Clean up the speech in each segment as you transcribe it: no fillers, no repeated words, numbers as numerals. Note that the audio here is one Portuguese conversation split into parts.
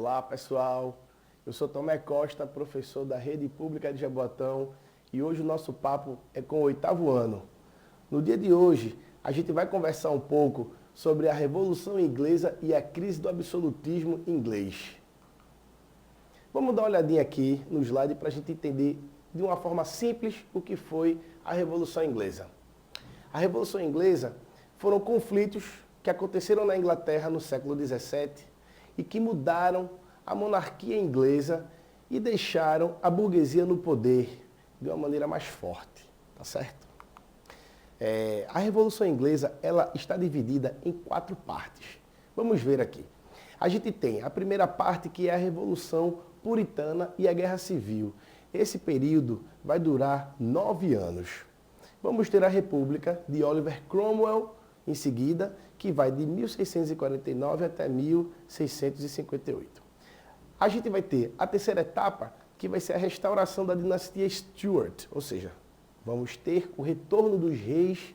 Olá pessoal, eu sou Tomé Costa, professor da Rede Pública de Jaboatão e hoje o nosso papo é com o 8º ano. No dia de hoje, a gente vai conversar um pouco sobre a Revolução Inglesa e a crise do absolutismo inglês. Vamos dar uma olhadinha aqui no slide para a gente entender de uma forma simples o que foi a Revolução Inglesa. A Revolução Inglesa foram conflitos que aconteceram na Inglaterra no século XVII e que mudaram a monarquia inglesa e deixaram a burguesia no poder de uma maneira mais forte, tá certo? A Revolução Inglesa ela está dividida em 4 partes. Vamos ver aqui. A gente tem a primeira parte que é a Revolução Puritana e a Guerra Civil. Esse período vai durar 9 anos. Vamos ter a República de Oliver Cromwell em seguida, que vai de 1649 até 1658. A gente vai ter a terceira etapa, que vai ser a restauração da dinastia Stuart, ou seja, vamos ter o retorno dos reis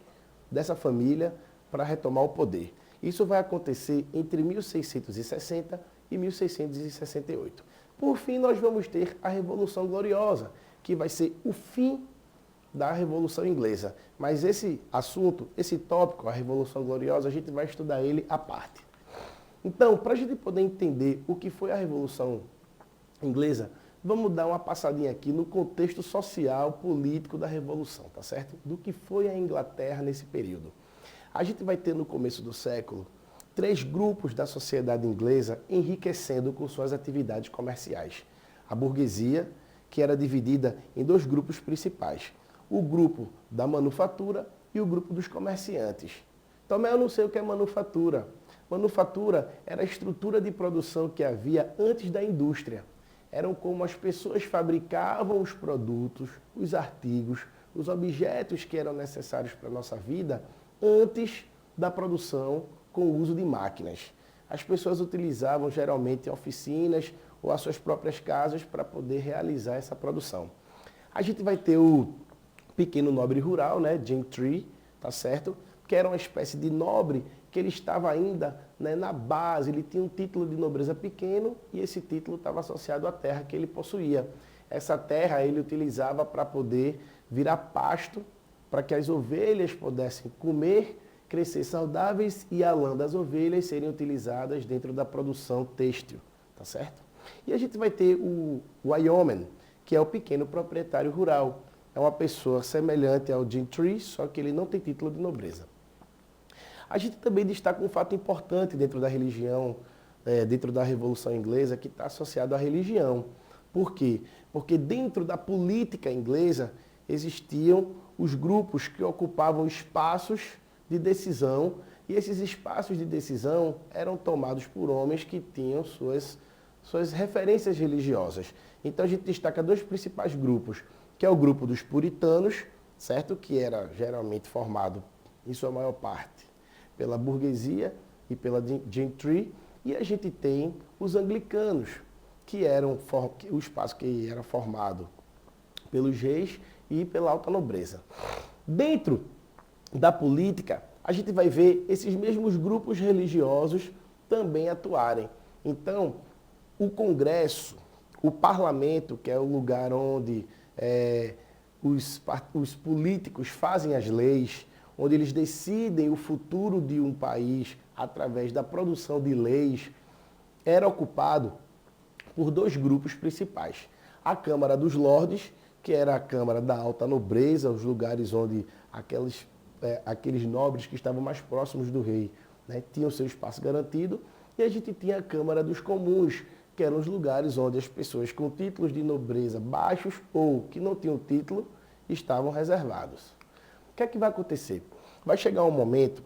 dessa família para retomar o poder. Isso vai acontecer entre 1660 e 1668. Por fim, nós vamos ter a Revolução Gloriosa, que vai ser o fim da Revolução Inglesa. Mas esse assunto, esse tópico, a Revolução Gloriosa, a gente vai estudar ele à parte. Então, para a gente poder entender o que foi a Revolução Inglesa, vamos dar uma passadinha aqui no contexto social, político da Revolução, tá certo? Do que foi a Inglaterra nesse período. A gente vai ter no começo do século 3 grupos da sociedade inglesa enriquecendo com suas atividades comerciais. A burguesia, que era dividida em 2 grupos principais. O grupo da manufatura e o grupo dos comerciantes. Também eu não sei o que é manufatura. Manufatura era a estrutura de produção que havia antes da indústria. Eram como as pessoas fabricavam os produtos, os artigos, os objetos que eram necessários para a nossa vida antes da produção com o uso de máquinas. As pessoas utilizavam geralmente oficinas ou as suas próprias casas para poder realizar essa produção. A gente vai ter o pequeno nobre rural, né, gentry, tá certo? Que era uma espécie de nobre que ele estava ainda, né, na base, ele tinha um título de nobreza pequeno e esse título estava associado à terra que ele possuía. Essa terra ele utilizava para poder virar pasto, para que as ovelhas pudessem comer, crescer saudáveis e a lã das ovelhas serem utilizadas dentro da produção têxtil, tá certo? E a gente vai ter o yeoman, que é o pequeno proprietário rural. É uma pessoa semelhante ao gentry, só que ele não tem título de nobreza. A gente também destaca um fato importante dentro da religião, dentro da Revolução Inglesa, que está associado à religião. Por quê? Porque dentro da política inglesa existiam os grupos que ocupavam espaços de decisão e esses espaços de decisão eram tomados por homens que tinham suas referências religiosas. Então a gente destaca 2 principais grupos, que é o grupo dos puritanos, certo? Que era geralmente formado, em sua maior parte, pela burguesia e pela gentry, e a gente tem os anglicanos, que eram o espaço que era formado pelos reis e pela alta nobreza. Dentro da política, a gente vai ver esses mesmos grupos religiosos também atuarem. Então, o Congresso, o Parlamento, que é o lugar onde os políticos fazem as leis, onde eles decidem o futuro de um país através da produção de leis, era ocupado por 2 grupos principais. A Câmara dos Lordes, que era a Câmara da alta nobreza, os lugares onde aqueles nobres que estavam mais próximos do rei, né, tinham seu espaço garantido, e a gente tinha a Câmara dos Comuns, que eram os lugares onde as pessoas com títulos de nobreza baixos ou que não tinham título estavam reservados. O que é que vai acontecer? Vai chegar um momento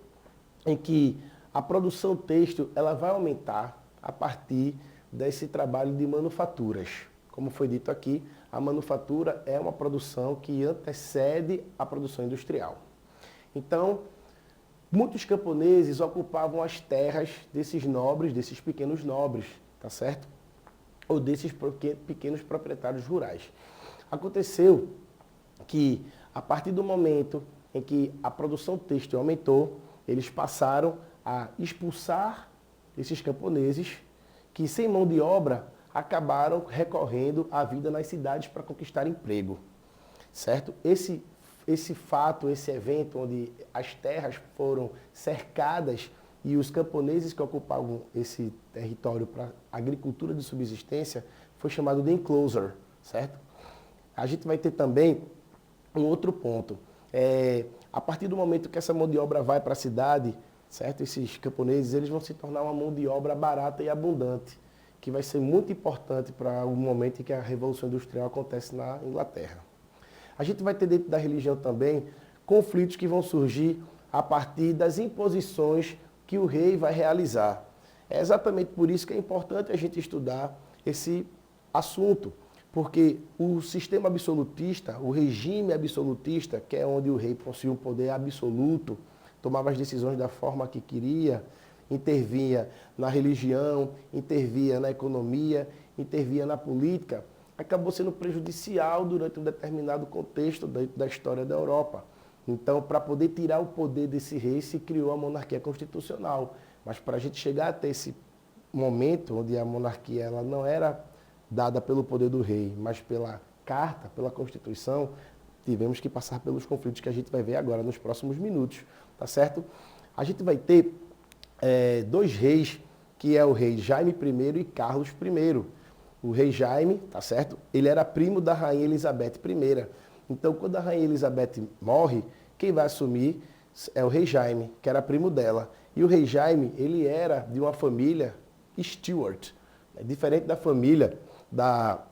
em que a produção têxtil ela vai aumentar a partir desse trabalho de manufaturas. Como foi dito aqui, a manufatura é uma produção que antecede a produção industrial. Então, muitos camponeses ocupavam as terras desses nobres, desses pequenos nobres, tá certo? Ou desses pequenos proprietários rurais. Aconteceu que, a partir do momento em que a produção têxtil aumentou, eles passaram a expulsar esses camponeses que sem mão de obra acabaram recorrendo à vida nas cidades para conquistar emprego, certo? Esse fato, esse evento onde as terras foram cercadas e os camponeses que ocupavam esse território para agricultura de subsistência foi chamado de enclosure, certo? A gente vai ter também um outro ponto. A partir do momento que essa mão de obra vai para a cidade, certo? Esses camponeses eles vão se tornar uma mão de obra barata e abundante, que vai ser muito importante para o momento em que a Revolução Industrial acontece na Inglaterra. A gente vai ter dentro da religião também conflitos que vão surgir a partir das imposições que o rei vai realizar. É exatamente por isso que é importante a gente estudar esse assunto, porque o sistema absolutista, o regime absolutista, que é onde o rei possuía um poder absoluto, tomava as decisões da forma que queria, intervinha na religião, intervinha na economia, intervinha na política, acabou sendo prejudicial durante um determinado contexto da história da Europa. Então, para poder tirar o poder desse rei, se criou a monarquia constitucional. Mas para a gente chegar até esse momento, onde a monarquia ela não era dada pelo poder do rei, mas pela carta, pela Constituição, tivemos que passar pelos conflitos que a gente vai ver agora nos próximos minutos, tá certo? A gente vai ter dois reis, que é o rei Jaime I e Carlos I. O rei Jaime, tá certo? Ele era primo da rainha Elizabeth I. Então, quando a rainha Elizabeth morre, quem vai assumir é o rei Jaime, que era primo dela. E o rei Jaime, ele era de uma família Stuart, diferente da família da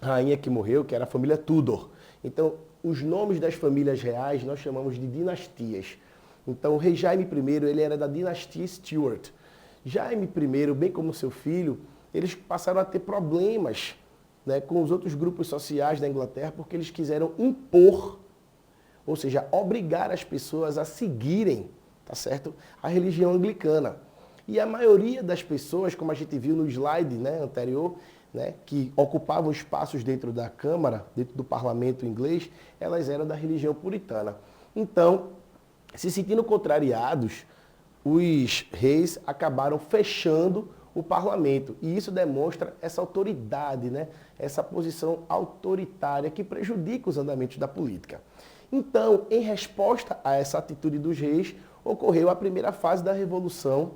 rainha que morreu, que era a família Tudor. Então, os nomes das famílias reais nós chamamos de dinastias. Então, o rei Jaime I, ele era da dinastia Stuart. Jaime I, bem como seu filho, eles passaram a ter problemas, né, com os outros grupos sociais da Inglaterra, porque eles quiseram impor, ou seja, obrigar as pessoas a seguirem, tá certo, a religião anglicana. E a maioria das pessoas, como a gente viu no slide, né, anterior, né, que ocupavam espaços dentro da Câmara, dentro do parlamento inglês, elas eram da religião puritana. Então, se sentindo contrariados, os reis acabaram fechando o parlamento. E isso demonstra essa autoridade, né? Essa posição autoritária que prejudica os andamentos da política. Então, em resposta a essa atitude dos reis, ocorreu a primeira fase da Revolução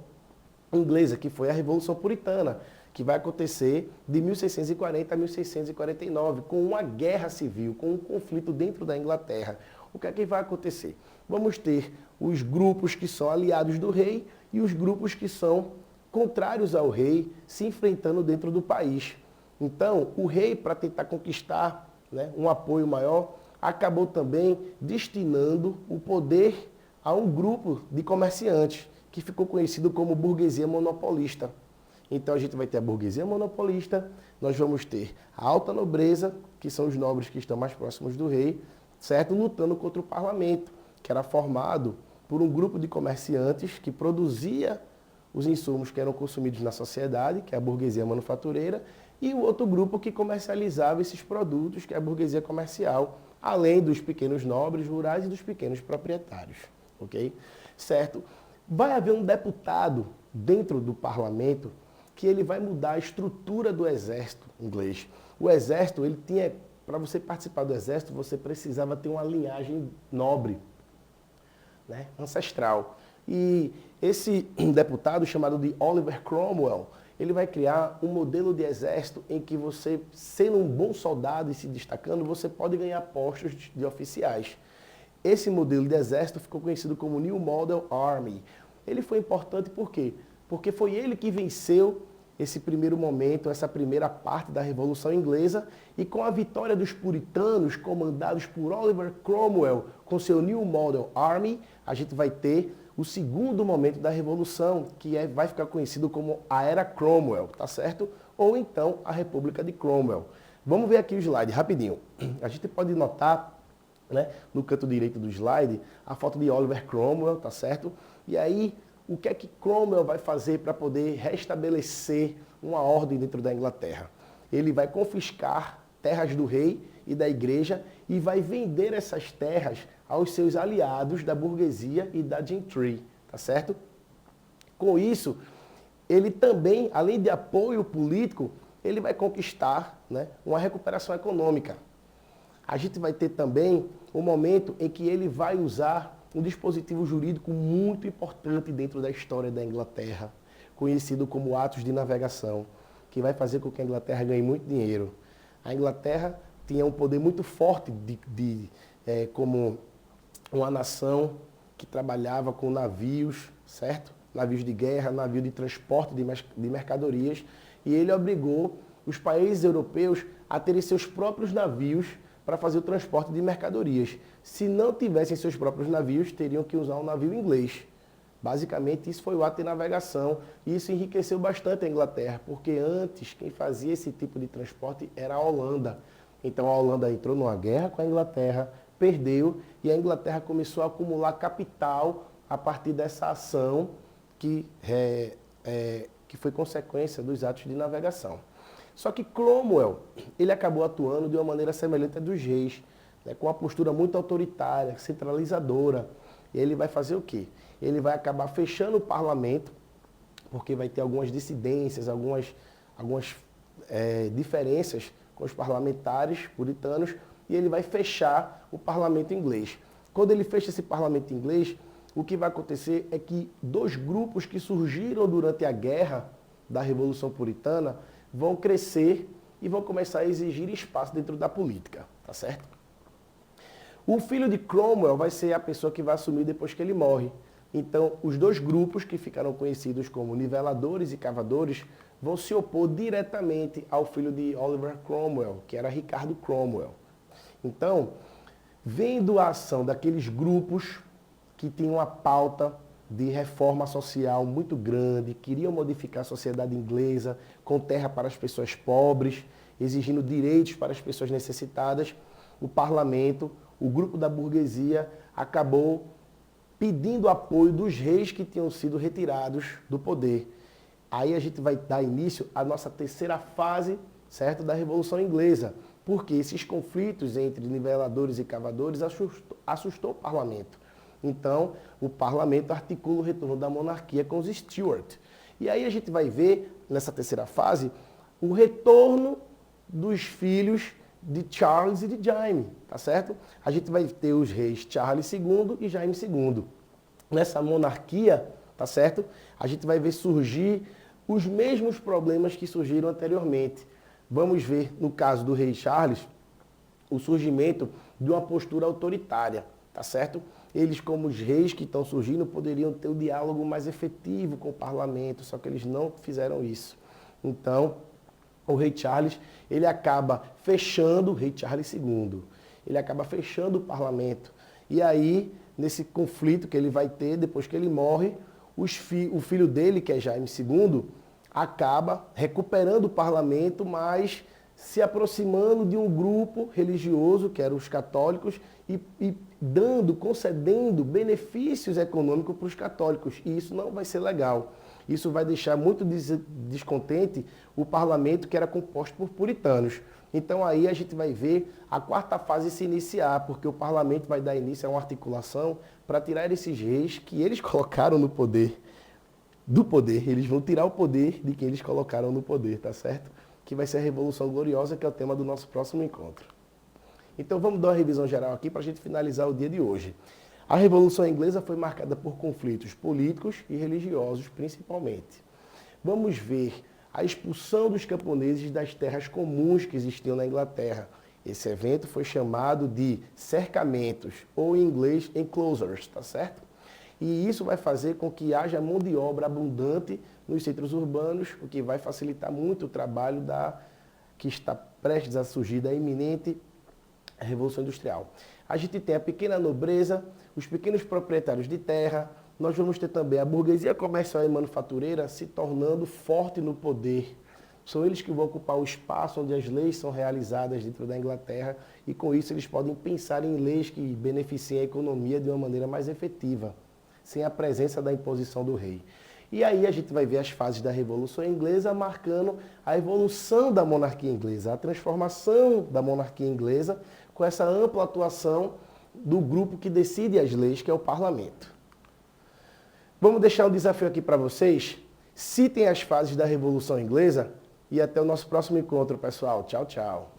Inglesa, que foi a Revolução Puritana, que vai acontecer de 1640 a 1649, com uma guerra civil, com um conflito dentro da Inglaterra. O que é que vai acontecer? Vamos ter os grupos que são aliados do rei e os grupos que são contrários ao rei se enfrentando dentro do país. Então, o rei, para tentar conquistar, né, um apoio maior, acabou também destinando o poder a um grupo de comerciantes, que ficou conhecido como burguesia monopolista. Então, a gente vai ter a burguesia monopolista, nós vamos ter a alta nobreza, que são os nobres que estão mais próximos do rei, certo? Lutando contra o parlamento, que era formado por um grupo de comerciantes que produzia os insumos que eram consumidos na sociedade, que é a burguesia manufatureira, e o outro grupo que comercializava esses produtos, que é a burguesia comercial, além dos pequenos nobres rurais e dos pequenos proprietários, ok? Certo? Vai haver um deputado dentro do parlamento que ele vai mudar a estrutura do exército inglês. O exército, ele tinha, para você participar do exército, você precisava ter uma linhagem nobre, né, ancestral. E esse deputado, chamado de Oliver Cromwell, ele vai criar um modelo de exército em que você, sendo um bom soldado e se destacando, você pode ganhar postos de oficiais. Esse modelo de exército ficou conhecido como New Model Army. Ele foi importante por quê? Porque foi ele que venceu esse primeiro momento, essa primeira parte da Revolução Inglesa, e com a vitória dos puritanos, comandados por Oliver Cromwell, com seu New Model Army, a gente vai ter o segundo momento da Revolução, que vai ficar conhecido como a Era Cromwell, tá certo? Ou então a República de Cromwell. Vamos ver aqui o slide rapidinho. A gente pode notar, né, no canto direito do slide, a foto de Oliver Cromwell, tá certo? E aí, o que é que Cromwell vai fazer para poder restabelecer uma ordem dentro da Inglaterra? Ele vai confiscar terras do rei e da igreja e vai vender essas terras aos seus aliados da burguesia e da gentry, tá certo? Com isso, ele também, além de apoio político, ele vai conquistar, né, uma recuperação econômica. A gente vai ter também um momento em que ele vai usar um dispositivo jurídico muito importante dentro da história da Inglaterra, conhecido como atos de navegação, que vai fazer com que a Inglaterra ganhe muito dinheiro. A Inglaterra tinha um poder muito forte como uma nação que trabalhava com navios, certo? Navios de guerra, navio de transporte de mercadorias, e ele obrigou os países europeus a terem seus próprios navios para fazer o transporte de mercadorias. Se não tivessem seus próprios navios, teriam que usar um navio inglês. Basicamente, isso foi o ato de navegação e isso enriqueceu bastante a Inglaterra, porque antes quem fazia esse tipo de transporte era a Holanda. Então a Holanda entrou numa guerra com a Inglaterra, perdeu e a Inglaterra começou a acumular capital a partir dessa ação que foi consequência dos atos de navegação. Só que Cromwell, ele acabou atuando de uma maneira semelhante à dos reis, né, com uma postura muito autoritária, centralizadora. E ele vai fazer o quê? Ele vai acabar fechando o parlamento, porque vai ter algumas dissidências, algumas diferenças com os parlamentares puritanos, e ele vai fechar o parlamento inglês. Quando ele fecha esse parlamento inglês, o que vai acontecer é que dois grupos que surgiram durante a guerra da Revolução Puritana vão crescer e vão começar a exigir espaço dentro da política, tá certo? O filho de Cromwell vai ser a pessoa que vai assumir depois que ele morre. Então, os dois grupos que ficaram conhecidos como niveladores e cavadores vão se opor diretamente ao filho de Oliver Cromwell, que era Ricardo Cromwell. Então, vendo a ação daqueles grupos que tinham uma pauta de reforma social muito grande, queriam modificar a sociedade inglesa com terra para as pessoas pobres, exigindo direitos para as pessoas necessitadas, o parlamento, o grupo da burguesia, acabou pedindo apoio dos reis que tinham sido retirados do poder. Aí a gente vai dar início à nossa terceira fase, certo, da Revolução Inglesa, porque esses conflitos entre niveladores e cavadores assustou o parlamento. Então, o parlamento articula o retorno da monarquia com os Stuart. E aí a gente vai ver, nessa terceira fase, o retorno dos filhos de Charles e de Jaime, tá certo? A gente vai ter os reis Charles II e Jaime II. Nessa monarquia, tá certo? A gente vai ver surgir os mesmos problemas que surgiram anteriormente. Vamos ver, no caso do rei Charles, o surgimento de uma postura autoritária, tá certo? Eles, como os reis que estão surgindo, poderiam ter um diálogo mais efetivo com o parlamento, só que eles não fizeram isso. Então, o rei Charles, ele acaba fechando, o rei Charles II, ele acaba fechando o parlamento. E aí, nesse conflito que ele vai ter, depois que ele morre, o filho dele, que é Jaime II, acaba recuperando o parlamento, mas se aproximando de um grupo religioso, que eram os católicos, e concedendo benefícios econômicos para os católicos. E isso não vai ser legal. Isso vai deixar muito descontente o parlamento, que era composto por puritanos. Então aí a gente vai ver a quarta fase se iniciar, porque o parlamento vai dar início a uma articulação para tirar esses reis que eles colocaram no poder, do poder. Eles vão tirar o poder de quem eles colocaram no poder, tá certo? Que vai ser a Revolução Gloriosa, que é o tema do nosso próximo encontro. Então vamos dar uma revisão geral aqui para a gente finalizar o dia de hoje. A Revolução Inglesa foi marcada por conflitos políticos e religiosos, principalmente. Vamos ver a expulsão dos camponeses das terras comuns que existiam na Inglaterra. Esse evento foi chamado de cercamentos, ou em inglês, enclosures, tá certo? E isso vai fazer com que haja mão de obra abundante nos centros urbanos, o que vai facilitar muito o trabalho que está prestes a surgir da iminente Revolução Industrial. A gente tem a pequena nobreza, os pequenos proprietários de terra, nós vamos ter também a burguesia comercial e manufatureira se tornando forte no poder. São eles que vão ocupar o espaço onde as leis são realizadas dentro da Inglaterra e com isso eles podem pensar em leis que beneficiem a economia de uma maneira mais efetiva, sem a presença da imposição do rei. E aí a gente vai ver as fases da Revolução Inglesa marcando a evolução da monarquia inglesa, a transformação da monarquia inglesa com essa ampla atuação do grupo que decide as leis, que é o parlamento. Vamos deixar um desafio aqui para vocês. citem as fases da Revolução Inglesa e até o nosso próximo encontro, pessoal. Tchau, tchau.